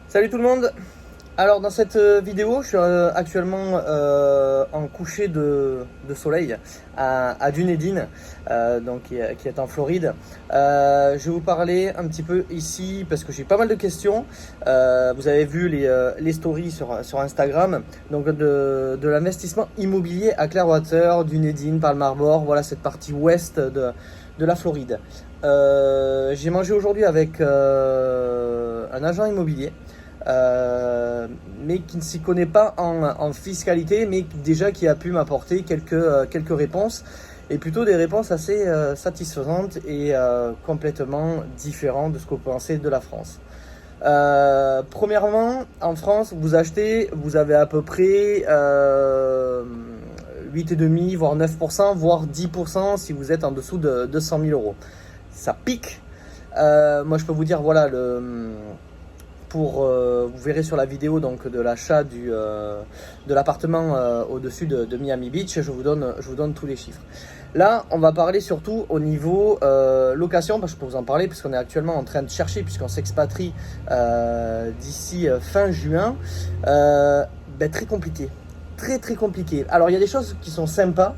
Salut tout le monde. Alors dans cette vidéo, je suis actuellement en coucher de soleil à Dunedin, donc qui est en Floride. Je vais vous parler un petit peu ici parce que j'ai pas mal de questions. Vous avez vu les stories sur Instagram, donc de l'investissement immobilier à Clearwater, Dunedin, Palm Harbor, voilà cette partie ouest de la Floride. J'ai mangé aujourd'hui avec un agent immobilier. Mais qui ne s'y connaît pas en fiscalité, mais déjà qui a pu m'apporter quelques réponses, et plutôt des réponses assez satisfaisantes et complètement différentes de ce qu'on peut penser de la France. Premièrement, en France, vous achetez, vous avez à peu près 8,5, voire 9%, voire 10% si vous êtes en dessous de 200 000 euros. Ça pique. Moi, je peux vous dire, voilà, vous verrez sur la vidéo donc de l'achat de l'appartement au-dessus de Miami Beach, je vous donne tous les chiffres. Là, on va parler surtout au niveau location, parce que je peux vous en parler, puisqu'on est actuellement en train de chercher, puisqu'on s'expatrie d'ici fin juin. Très compliqué, très compliqué. Alors, il y a des choses qui sont sympas.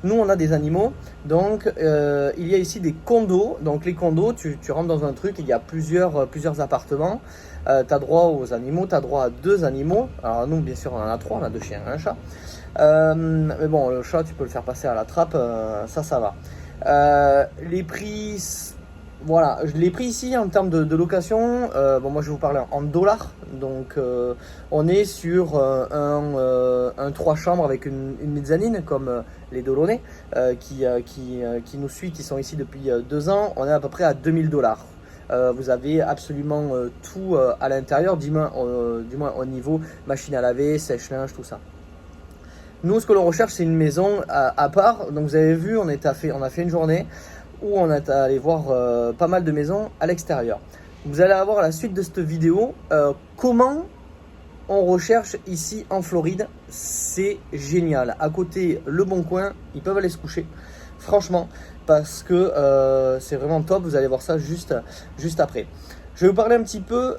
Nous, on a des animaux, donc il y a ici des condos. Donc les condos, tu rentres dans un truc, il y a plusieurs appartements. Tu as droit aux animaux, tu as droit à 2 animaux. Alors nous, bien sûr, on en a 3, on a 2 chiens et un chat. Mais bon, le chat, tu peux le faire passer à la trappe, ça va. Les prix, voilà, les prix ici en termes de location, moi je vais vous parler en dollars. Donc on est sur un 3 chambres avec une mezzanine comme les Delaunay qui nous suit, qui sont ici depuis 2 ans. On est à peu près à 2 000 $. Vous avez absolument tout à l'intérieur, du moins au niveau machine à laver, sèche-linge, tout ça. Nous, ce que l'on recherche, c'est une maison à part. Donc vous avez vu, on a fait une journée où on est allé voir pas mal de maisons à l'extérieur. Vous allez avoir à la suite de cette vidéo comment on recherche ici en Floride. C'est génial. À côté, Le Bon Coin, ils peuvent aller se coucher. Franchement, parce que c'est vraiment top. Vous allez voir ça juste après. Je vais vous parler un petit peu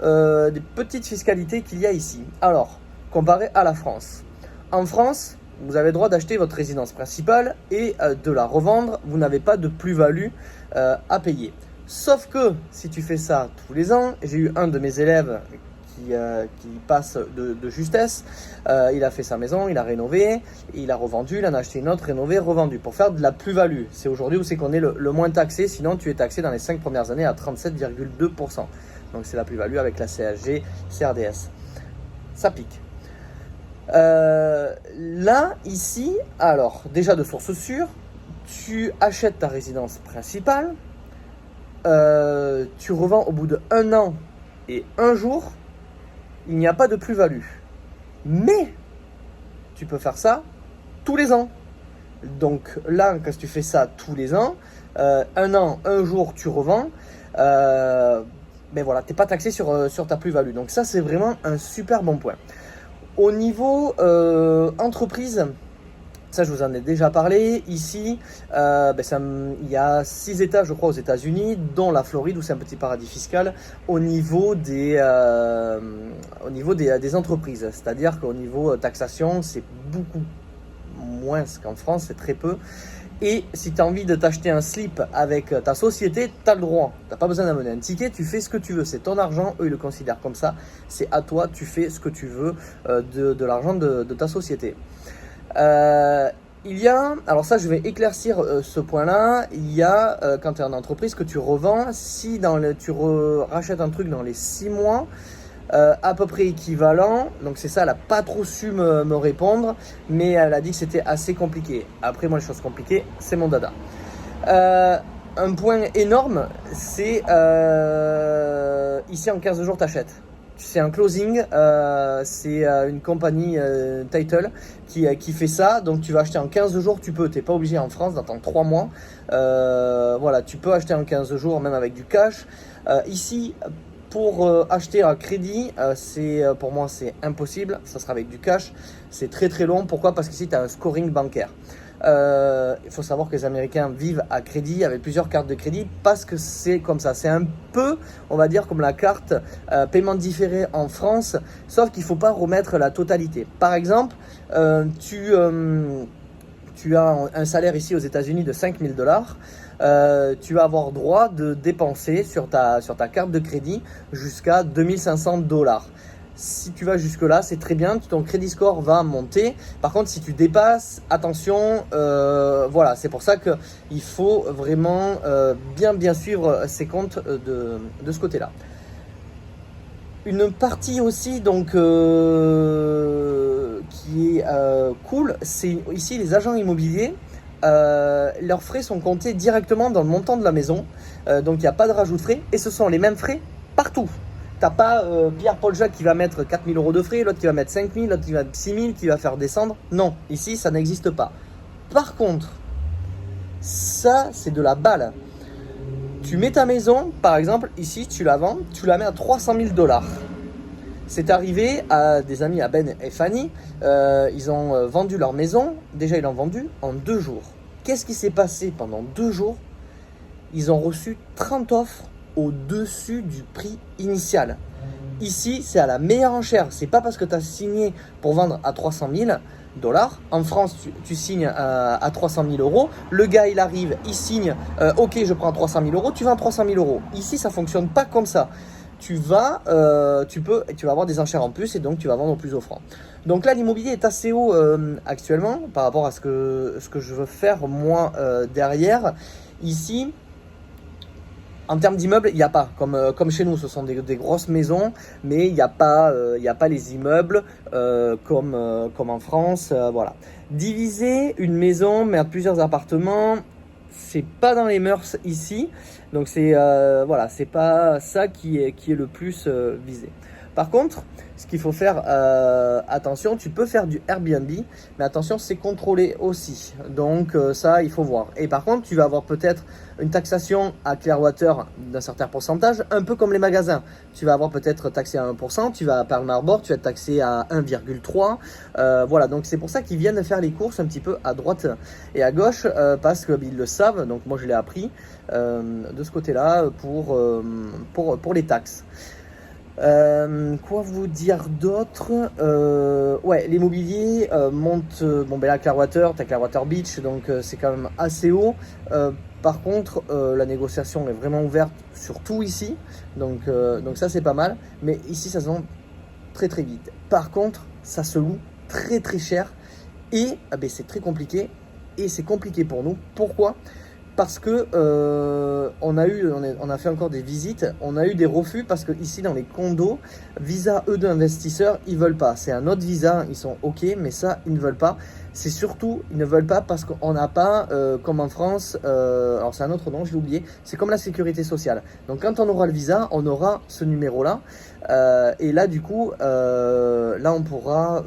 des petites fiscalités qu'il y a ici. Alors, comparé à la France. En France, vous avez le droit d'acheter votre résidence principale et de la revendre. Vous n'avez pas de plus-value à payer. Sauf que si tu fais ça tous les ans, j'ai eu un de mes élèves qui passe de justesse. Il a fait sa maison, il a rénové, il a revendu, il en a acheté une autre, rénové, revendu pour faire de la plus-value. C'est aujourd'hui où c'est qu'on est le moins taxé, sinon tu es taxé dans les 5 premières années à 37,2%. Donc c'est la plus-value avec la CSG, CRDS. Ça pique. Là, ici, alors déjà de source sûre, tu achètes ta résidence principale, tu revends au bout de 1 an et 1 jour, il n'y a pas de plus-value. Mais tu peux faire ça tous les ans. Donc là, quand tu fais ça tous les ans, 1 an, 1 jour, tu revends, mais voilà, tu n'es pas taxé sur ta plus-value. Donc ça, c'est vraiment un super bon point. Au niveau entreprise, ça je vous en ai déjà parlé. Ici, il y a 6 États, je crois, aux États-Unis, dont la Floride, où c'est un petit paradis fiscal, au niveau des entreprises. C'est-à-dire qu'au niveau taxation, c'est beaucoup moins qu'en France, c'est très peu. Et si tu as envie de t'acheter un slip avec ta société, tu as le droit. Tu n'as pas besoin d'amener un ticket, tu fais ce que tu veux. C'est ton argent, eux ils le considèrent comme ça. C'est à toi, tu fais ce que tu veux de l'argent de ta société. Il y a, alors ça je vais éclaircir ce point-là, il y a quand tu es en entreprise que tu revends, si tu rachètes un truc dans les 6 mois, à peu près équivalent, donc c'est ça, elle n'a pas trop su me répondre, mais elle a dit que c'était assez compliqué. Après moi les choses compliquées, c'est mon dada. Un point énorme, c'est ici en 15 jours t'achètes. C'est un closing, c'est une compagnie Title qui fait ça, donc tu vas acheter en 15 jours, tu peux, tu n'es pas obligé en France d'attendre 3 mois, voilà, tu peux acheter en 15 jours même avec du cash. Ici, pour acheter à crédit, pour moi c'est impossible, ça sera avec du cash, c'est très long. Pourquoi? Parce qu'ici tu as un scoring bancaire. Il faut savoir que les Américains vivent à crédit avec plusieurs cartes de crédit parce que c'est comme ça. C'est un peu, on va dire, comme la carte paiement différé en France, sauf qu'il ne faut pas remettre la totalité. Par exemple, tu as un salaire ici aux États-Unis de 5 000 $, tu vas avoir droit de dépenser sur ta carte de crédit jusqu'à 2 500 $. Si tu vas jusque là, c'est très bien, ton crédit score va monter. Par contre, si tu dépasses, attention, voilà, c'est pour ça qu'il faut vraiment bien suivre ses comptes de ce côté-là. Une partie aussi donc qui est cool, c'est ici les agents immobiliers. Leurs frais sont comptés directement dans le montant de la maison, donc il n'y a pas de rajout de frais et ce sont les mêmes frais partout. T'as pas Pierre-Paul Jacques qui va mettre 4 000 € de frais, l'autre qui va mettre 5 000, l'autre qui va mettre 6 000, qui va faire descendre. Non, ici ça n'existe pas. Par contre, ça c'est de la balle. Tu mets ta maison, par exemple, ici tu la vends, tu la mets à 300 000 $. C'est arrivé à des amis, à Ben et Fanny, ils ont vendu leur maison, déjà ils l'ont vendue en 2 jours. Qu'est-ce qui s'est passé pendant 2 jours? Ils ont reçu 30 offres au-dessus du prix initial. Ici, c'est à la meilleure enchère. C'est pas parce que tu as signé pour vendre à 300 000 $. En France, tu signes à 300 000 €. Le gars, il arrive, il signe, ok, je prends 300 000 €, tu vends 300 000 €. Ici, ça fonctionne pas comme ça. Tu vas avoir des enchères en plus et donc tu vas vendre au plus offrant. Donc là, l'immobilier est assez haut actuellement par rapport à ce que je veux faire moi derrière. Ici, en termes d'immeubles, il n'y a pas, comme chez nous, ce sont des grosses maisons, mais il n'y a pas les immeubles comme en France, voilà. Diviser une maison, mais à plusieurs appartements, c'est pas dans les mœurs ici, donc c'est pas ça qui est le plus visé. Par contre, ce qu'il faut faire attention, tu peux faire du Airbnb, mais attention, c'est contrôlé aussi. Donc ça, il faut voir. Et par contre, tu vas avoir peut-être une taxation à Clearwater d'un certain pourcentage, un peu comme les magasins. Tu vas avoir peut-être taxé à 1%, tu vas à Pearl Harbor, tu vas être taxé à 1,3%. Voilà, donc c'est pour ça qu'ils viennent faire les courses un petit peu à droite et à gauche, parce qu'ils le savent. Donc moi, je l'ai appris de ce côté-là pour les taxes. Quoi vous dire d'autre? Ouais, l'immobilier monte. Bon, ben là, Clearwater, t'as Clearwater Beach, donc c'est quand même assez haut. Par contre, la négociation est vraiment ouverte sur tout ici, donc ça c'est pas mal. Mais ici, ça se vend très vite. Par contre, ça se loue très cher et ben, c'est très compliqué. Et c'est compliqué pour nous. Pourquoi? Parce que on a fait encore des visites, on a eu des refus parce que ici dans les condos, visa E2 investisseurs, ils veulent pas. C'est un autre visa, ils sont ok, mais ça ils ne veulent pas. C'est surtout, ils ne veulent pas parce qu'on n'a pas, comme en France, alors c'est un autre nom, je l'ai oublié, c'est comme la sécurité sociale. Donc quand on aura le visa, on aura ce numéro-là. Et là du coup, là on pourra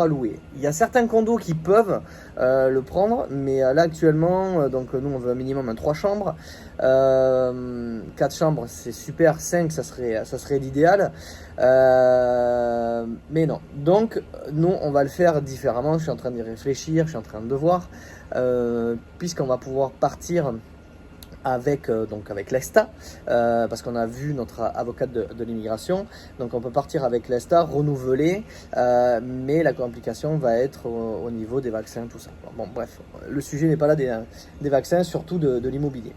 louer. Il y a certains condos qui peuvent le prendre, mais là actuellement, donc nous on veut un minimum un 3 chambres. 4 chambres c'est super, 5 ça serait l'idéal. Mais non, donc nous on va le faire différemment. Je suis en train d'y réfléchir, je suis en train de voir, puisqu'on va pouvoir partir avec l'ESTA, parce qu'on a vu notre avocate de l'immigration, donc on peut partir avec l'ESTA, renouveler, mais la complication va être au niveau des vaccins, tout ça. Bon bref, le sujet n'est pas là des vaccins, surtout de l'immobilier.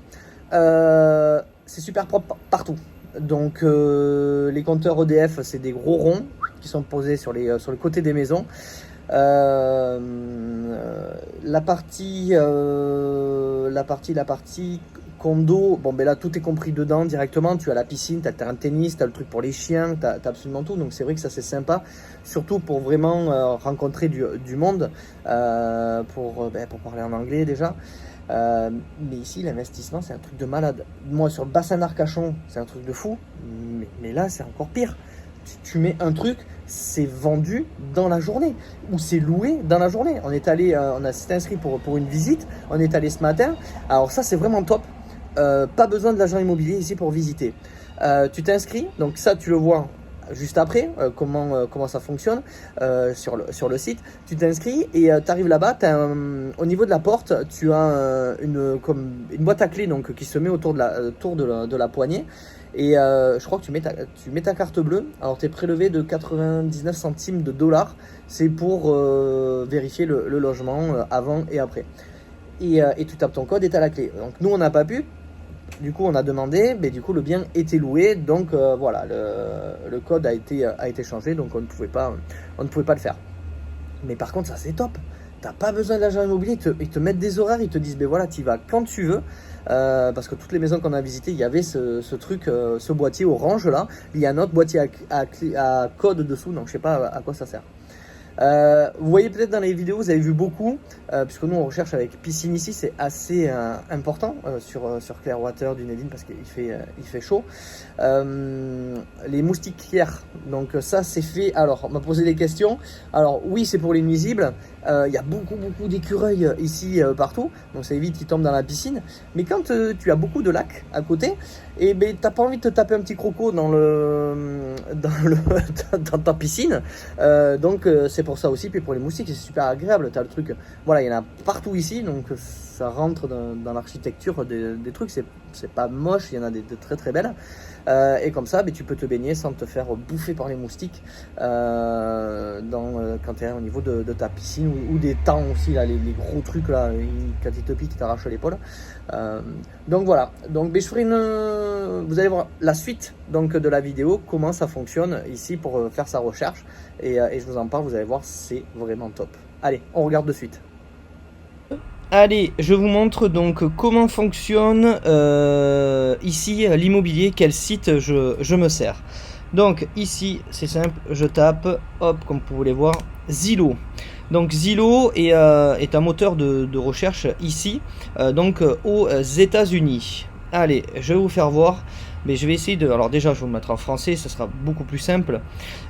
C'est super propre partout. Donc les compteurs EDF, c'est des gros ronds qui sont posés sur le côté des maisons. La partie condo, bon ben là tout est compris dedans directement. Tu as la piscine, tu as le terrain de tennis, tu as le truc pour les chiens, tu as absolument tout. Donc c'est vrai que ça c'est sympa, surtout pour vraiment rencontrer du monde, pour parler en anglais déjà. Mais ici l'investissement c'est un truc de malade. Moi sur le bassin d'Arcachon c'est un truc de fou, mais là c'est encore pire. Tu mets un truc, c'est vendu dans la journée ou c'est loué dans la journée. On s'est inscrit pour une visite, on est allé ce matin. Alors ça c'est vraiment top. Pas besoin de l'agent immobilier ici pour visiter. Tu t'inscris, donc ça tu le vois juste après comment ça fonctionne sur le site. Tu t'inscris et tu arrives là-bas, au niveau de la porte, tu as une boîte à clés donc, qui se met autour de la poignée. Et je crois que tu mets ta carte bleue. Alors tu es prélevé de 99 centimes de dollars. C'est pour vérifier le logement avant et après. Et tu tapes ton code et tu as la clé. Donc nous on n'a pas pu. Du coup on a demandé, mais du coup le bien était loué. Donc voilà, le code a été changé. Donc on ne pouvait pas le faire. Mais par contre ça c'est top. T'as pas besoin d'agent immobilier, ils te mettent des horaires, ils te disent ben voilà, tu y vas quand tu veux. Parce que toutes les maisons qu'on a visitées, il y avait ce truc, ce boîtier orange là. Il y a un autre boîtier à code dessous, donc je sais pas à quoi ça sert. Vous voyez peut-être dans les vidéos, vous avez vu beaucoup, puisque nous on recherche avec piscine ici, c'est assez important sur Clearwater, Dunedin, parce qu'il fait chaud. Les moustiquaires, donc ça c'est fait. Alors on m'a posé des questions. Alors oui, c'est pour les nuisibles. Il y a beaucoup d'écureuils ici partout, donc ça évite qu'ils tombent dans la piscine. Mais quand tu as beaucoup de lacs à côté, et ben t'as pas envie de te taper un petit croco dans ta piscine, donc c'est pour ça aussi. Puis pour les moustiques c'est super agréable, t'as le truc, voilà, il y en a partout ici, donc ça rentre dans l'architecture des trucs, c'est pas moche, il y en a des très belles, et comme ça ben, tu peux te baigner sans te faire bouffer par les moustiques quand tu es au niveau de ta piscine, ou des temps aussi, là, les gros trucs là, quand ils te piquent, ils t'arrachent l'épaule. Donc voilà, donc ben, je ferai vous allez voir la suite donc, de la vidéo, comment ça fonctionne ici pour faire sa recherche, et je vous en parle, vous allez voir, c'est vraiment top. Allez, on regarde de suite. Allez, je vous montre donc comment fonctionne ici l'immobilier, quel site je me sers. Donc ici, c'est simple, je tape, hop, comme vous pouvez voir, Zillow. Donc Zillow est un moteur de recherche ici, donc aux États-Unis. Allez, je vais vous faire voir. Mais je vais essayer de... Alors déjà, je vais vous le mettre en français, ça sera beaucoup plus simple.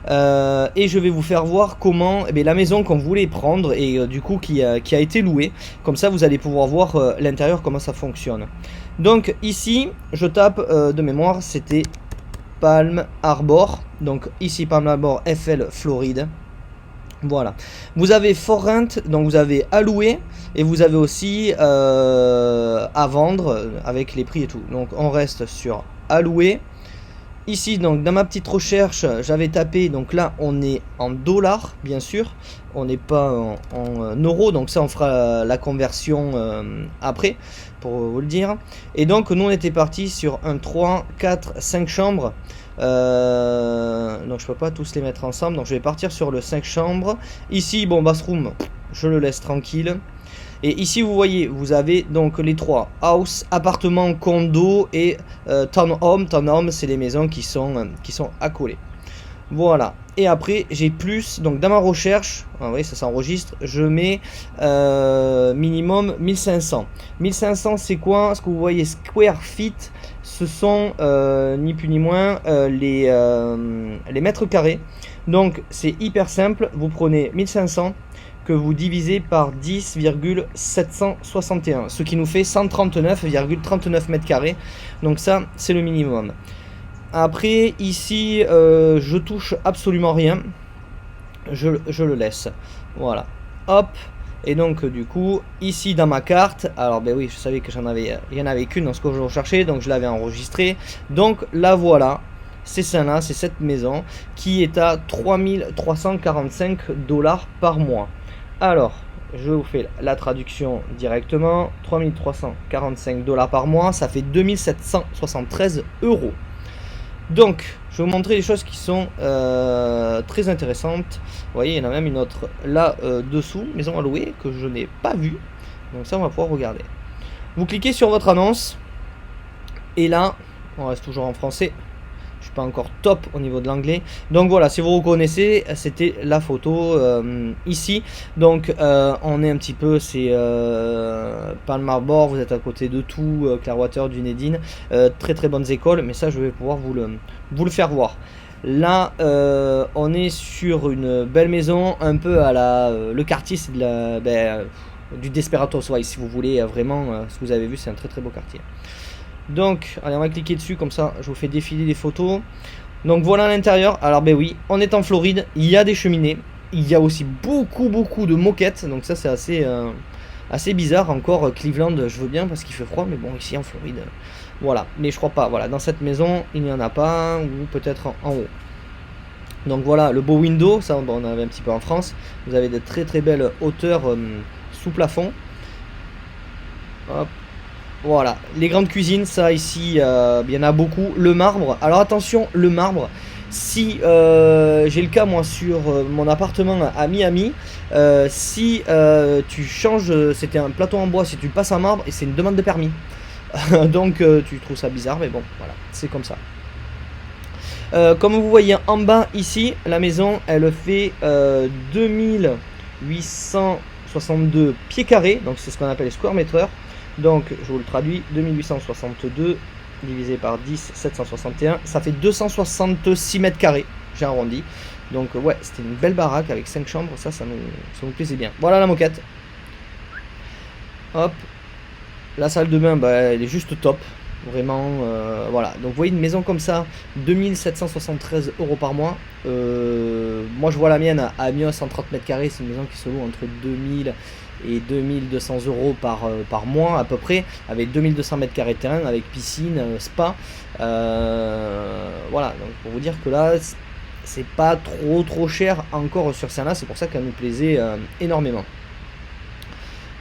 Et je vais vous faire voir comment la maison qu'on voulait prendre, et du coup qui a été louée. Comme ça, vous allez pouvoir voir l'intérieur, comment ça fonctionne. Donc ici, je tape de mémoire, c'était Palm Harbor. Donc ici, Palm Harbor, FL, Floride. Voilà. Vous avez for rent, donc vous avez à louer, et vous avez aussi à vendre avec les prix et tout. Donc on reste sur à louer. Ici, donc dans ma petite recherche, j'avais tapé, donc là on est en dollars, bien sûr, on n'est pas en euros, donc ça on fera la conversion après pour vous le dire. Et donc nous on était parti sur un 3, 4, 5 chambres. Donc je peux pas tous les mettre ensemble, donc je vais partir sur le 5 chambres. Ici, bon, bathroom, je le laisse tranquille. Et ici vous voyez, vous avez donc les trois: house, appartement, condo et townhome. Townhome, c'est les maisons qui sont accolées. Voilà. Et après j'ai plus, donc dans ma recherche, vous voyez, ça s'enregistre, je mets minimum 1500. 1500 c'est quoi? Ce que vous voyez, square feet, ce sont ni plus ni moins les mètres carrés. Donc c'est hyper simple, vous prenez 1500 que vous divisez par 10,761, ce qui nous fait 139,39 mètres carrés. Donc ça c'est le minimum. Après ici je touche absolument rien, je le laisse, voilà, hop. Et donc du coup ici dans ma carte, alors ben oui, je savais que il y en avait qu'une dans ce que je recherchais, donc je l'avais enregistré. Donc la voilà, c'est celle-là, c'est cette maison qui est à 3345 $ par mois. Alors je vous fais la traduction directement. 3345 $ par mois, ça fait 2773 €. Donc, je vais vous montrer des choses qui sont très intéressantes. Vous voyez, il y en a même une autre là dessous, maison à louer, que je n'ai pas vue. Donc ça, on va pouvoir regarder. Vous cliquez sur votre annonce. Et là, on reste toujours en français. Je suis pas encore top au niveau de l'anglais. Donc voilà, si vous reconnaissez, c'était la photo ici. Donc on est un petit peu, c'est Palm Harbor, vous êtes à côté de tout, Clearwater, Dunedin, très bonnes écoles, mais ça je vais pouvoir vous le faire voir. Là on est sur une belle maison, un peu à le quartier, c'est du Desperados, ouais, si vous voulez vraiment, ce que vous avez vu, c'est un très beau quartier. Donc, allez, on va cliquer dessus, comme ça je vous fais défiler les photos. Donc voilà l'intérieur. Alors ben oui, on est en Floride, il y a des cheminées. Il y a aussi beaucoup de moquettes. Donc ça c'est assez bizarre. Encore Cleveland, je veux bien parce qu'il fait froid. Mais bon, ici en Floride, voilà. Mais je crois pas. Voilà, dans cette maison, il n'y en a pas. Ou peut-être en haut. Donc voilà, le beau window. Ça on avait un petit peu en France. Vous avez de très belles hauteurs sous plafond. Hop. Voilà, les grandes cuisines, ça ici, il y en a beaucoup. Le marbre, alors attention, le marbre, si j'ai le cas moi sur mon appartement à Miami, si tu changes, c'était un plateau en bois, si tu le passes en marbre, et c'est une demande de permis. Donc tu trouves ça bizarre, mais bon, voilà, c'est comme ça. Comme vous voyez en bas ici, la maison, elle fait 2862 pieds carrés, donc c'est ce qu'on appelle les square meters. Donc, je vous le traduis, 2862 divisé par 10, 761, ça fait 266 mètres carrés, j'ai arrondi. Donc, ouais, c'était une belle baraque avec 5 chambres, ça nous plaisait bien. Voilà la moquette. Hop, la salle de bain, bah, elle est juste top, vraiment, voilà. Donc, vous voyez une maison comme ça, 2773 € par mois. Moi, je vois la mienne à Amiens, 130 mètres carrés, c'est une maison qui se loue entre 2000 et 2200 € par mois à peu près, avec 2200 mètres carrés de terrain, avec piscine, spa. Voilà, donc pour vous dire que là, c'est pas trop cher encore sur celle-là, c'est pour ça qu'elle nous plaisait énormément.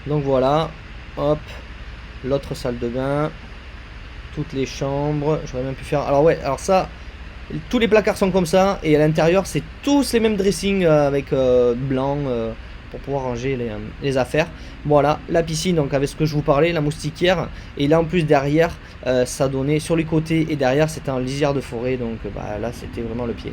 Donc voilà, hop, l'autre salle de bain, toutes les chambres, j'aurais même pu faire. Alors ouais, alors ça, tous les placards sont comme ça, et à l'intérieur, c'est tous les mêmes dressings avec blanc. Pour pouvoir ranger les affaires. Voilà, la piscine, donc avec ce que je vous parlais, la moustiquière. Et là en plus derrière, ça donnait sur les côtés et derrière c'était en lisière de forêt. Donc bah, là c'était vraiment le pied.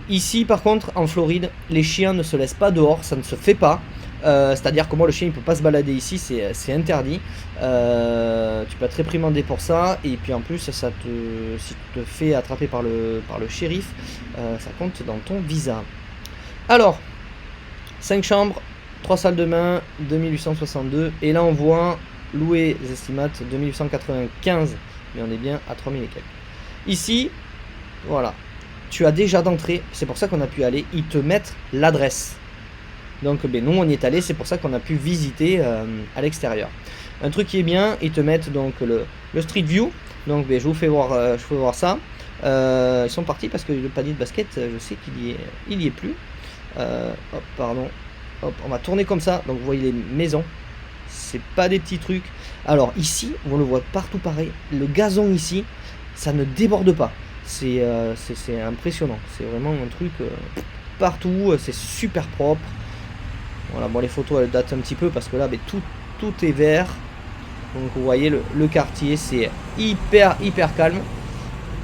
Ici par contre en Floride, les chiens ne se laissent pas dehors, ça ne se fait pas. C'est-à-dire que moi le chien il peut pas se balader ici, c'est interdit. Tu peux être réprimandé pour ça. Et puis en plus si tu te fais attraper par le shérif, ça compte dans ton visa. Alors 5 chambres, 3 salles de bain, 2862. Et là, on voit louer les estimates 2895. Mais on est bien à 3000 et quelques. Ici, voilà. Tu as déjà d'entrée. C'est pour ça qu'on a pu aller. Ils te mettent l'adresse. Donc, ben, nous, on y est allé. C'est pour ça qu'on a pu visiter à l'extérieur. Un truc qui est bien, ils te mettent donc le Street View. Donc, ben, je vous fais voir ça. Ils sont partis parce que le panier de basket, je sais qu'il y est plus. Hop, pardon. Hop, on va tourner comme ça. Donc vous voyez les maisons. C'est pas des petits trucs. Alors ici, on le voit partout pareil. Le gazon ici, ça ne déborde pas. C'est impressionnant. C'est vraiment un truc partout. C'est super propre. Voilà, bon les photos elles datent un petit peu parce que là, ben, tout est vert. Donc vous voyez le quartier, c'est hyper calme.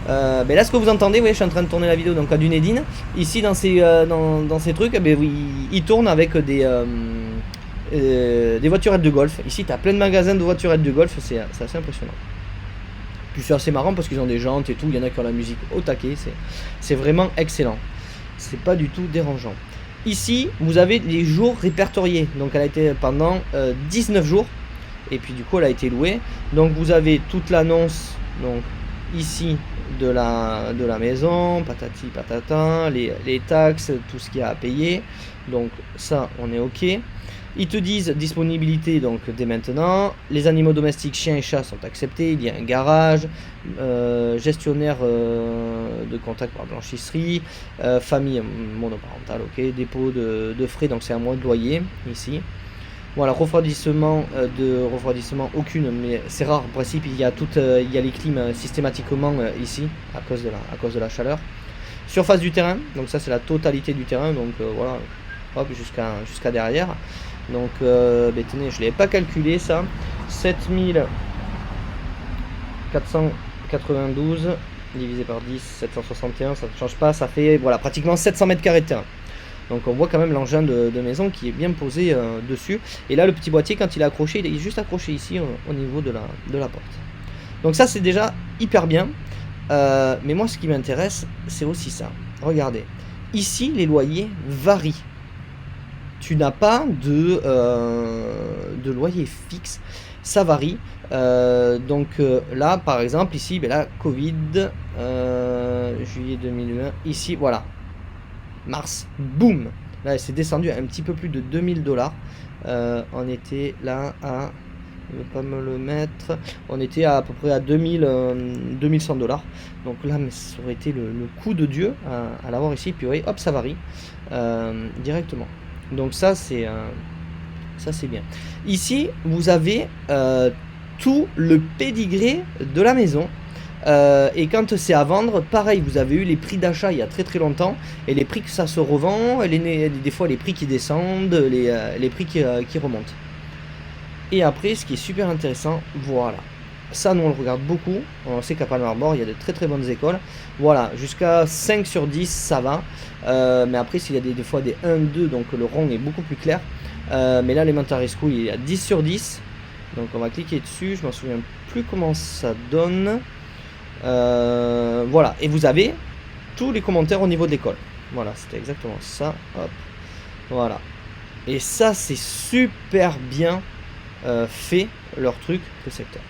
Ben là ce que vous entendez, oui, je suis en train de tourner la vidéo donc à Dunedin. Ici dans ces trucs, ben, oui, ils tournent avec des voiturettes de golf. Ici tu as plein de magasins de voiturettes de golf, c'est assez impressionnant. Puis c'est assez marrant parce qu'ils ont des jantes et tout, il y en a qui ont la musique au taquet, c'est vraiment excellent. C'est pas du tout dérangeant. Ici vous avez les jours répertoriés, donc elle a été pendant 19 jours. Et puis du coup elle a été louée. Donc vous avez toute l'annonce, donc ici de la maison, patati patata, les taxes, tout ce qu'il y a à payer. Donc ça on est ok. Ils te disent disponibilité donc dès maintenant. Les animaux domestiques, chiens et chats sont acceptés. Il y a un garage, gestionnaire de contact par blanchisserie, famille monoparentale, ok, dépôt de frais, donc c'est un mois de loyer ici. Voilà, refroidissement aucune, mais c'est rare. En principe, il y a les clims systématiquement ici à cause de la chaleur. Surface du terrain, donc ça c'est la totalité du terrain, donc voilà, hop jusqu'à derrière. Donc ben, tenez, je l'ai pas calculé ça. 7492 divisé par 10, 761, ça ne change pas, ça fait voilà pratiquement 700 mètres carrés de terrain. Donc on voit quand même l'engin de maison qui est bien posé dessus. Et là le petit boîtier quand il est accroché, il est juste accroché ici au niveau de la porte. Donc ça c'est déjà hyper bien. Mais moi ce qui m'intéresse c'est aussi ça. Regardez, ici les loyers varient. Tu n'as pas de loyer fixe, ça varie. Donc là par exemple ici, ben là Covid, juillet 2020, ici, voilà. Mars, boum. Là, c'est descendu à un petit peu plus de 2000 $. On était là à... ne pas me le mettre. On était à peu près à 2100 $. Donc là, mais ça aurait été le coup de Dieu à l'avoir ici. Puis oui, hop, ça varie directement. Donc ça, c'est bien. Ici, vous avez tout le pédigré de la maison. Et quand c'est à vendre, pareil, vous avez eu les prix d'achat il y a très très longtemps et les prix que ça se revend, des fois les prix qui descendent, les prix qui remontent. Et après, ce qui est super intéressant, voilà. Ça, nous, on le regarde beaucoup. On sait qu'à Palmer Harbor, il y a de très très bonnes écoles. Voilà, jusqu'à 5 sur 10, ça va. Mais après, s'il y a des fois des 1, 2, donc le rond est beaucoup plus clair. Mais là, Elementary School, il est à 10 sur 10. Donc, on va cliquer dessus. Je m'en souviens plus comment ça donne. Voilà. Et vous avez tous les commentaires au niveau de l'école. Voilà, c'était exactement ça. Hop. Voilà. Et ça, c'est super bien fait leur truc, le secteur.